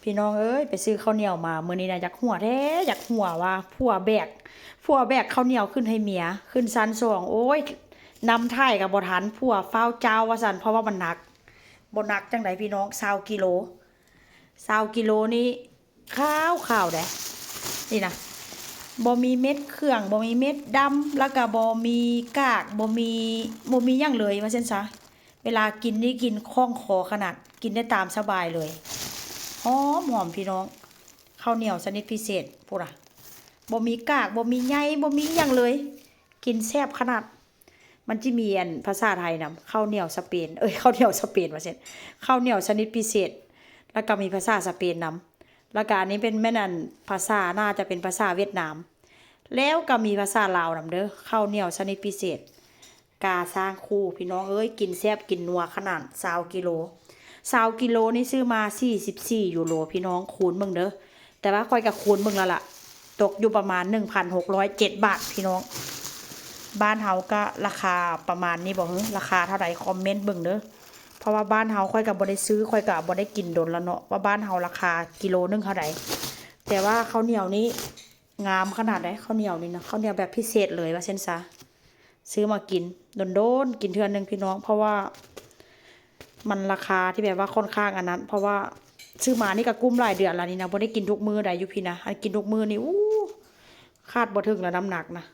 พี่น้องเอ้ยไปซื้อข้าวเหนียวมามื้อนี้นะอยากหัวแท้อยากหัวว่าผัวแบกข้าวเหนียวขึ้นให้เมียขึ้นชั้น2โอ้ยนำท่ายกับบ่ทันผัวฟ้าวเจ้าว่าซั่นเพราะว่ามันหนักบ่หนักจังไดพี่น้อง20กิโล20กิโลนี่ข้าวเด้นี่นะบ่มีเม็ดเครื่องบ่มีเม็ดดำแล้วก็บ่มีกากบ่มีหยังเลยว่าซั่นซะเวลากินนี่กินคล่องคอขนาดกินได้ตามสบายเลยหอมพี่น้องข้าวเหนียวชนิดพิเศษพูดอ่ะบ่มีกากบ่มีใยบ่มีหยังเลยกินแซ่บขนาดมันจะมีอันภาษาไทยนำข้าวเหนียวสเปนข้าวเหนียวสเปนว่าซั่นข้าวเหนียวชนิดพิเศษแล้วก็มีภาษาสเปนนำแล้วก็อันนี้เป็นแม่นั่นภาษาน่าจะเป็นภาษาเวียดนามแล้วก็มีภาษาลาวนำเด้อข้าวเหนียวชนิดพิเศษกาสร้างคู่พี่น้องเอ้ยกินแซ่บกินนัวขนาด20กิโล20กิโลนี่ซื้อมา44ยูโรพี่น้องคูณเบิ่งเด้อแต่ว่าค่อยก็คูณเบิ่งแล้วล่ะตกอยู่ประมาณ 1,607 บาทพี่น้องบ้านเฮาก็ราคาประมาณนี้บ่ฮึราคาเท่าใดคอมเมนต์เบิ่งเด้อเพราะว่าบ้านเฮาค่อยก็บ่ได้ซื้อค่อยก็บ่ได้กินดนแล้วเนาะว่าบ้านเฮาราคากิโลนึงเท่าใดแต่ว่าข้าวเหนียวนี้งามขนาดใดข้าวเหนียวนี่นะข้าวเหนียวแบบพิเศษเลยว่าซั่นซะซื้อมากินโดนๆกินเทื่อนึงพี่น้องเพราะว่ามันราคาที่แบบว่าค่อนข้างอันนั้นเพราะว่าซื้อมานี่ก็กุ้มหลายเดือนแล้วนี่นะบ่ได้กินทุกมื้อใดอยู่พี่นะอันกินทุกมื้อนี่คาดบ่ถึงแล้วน้ำหนักนะ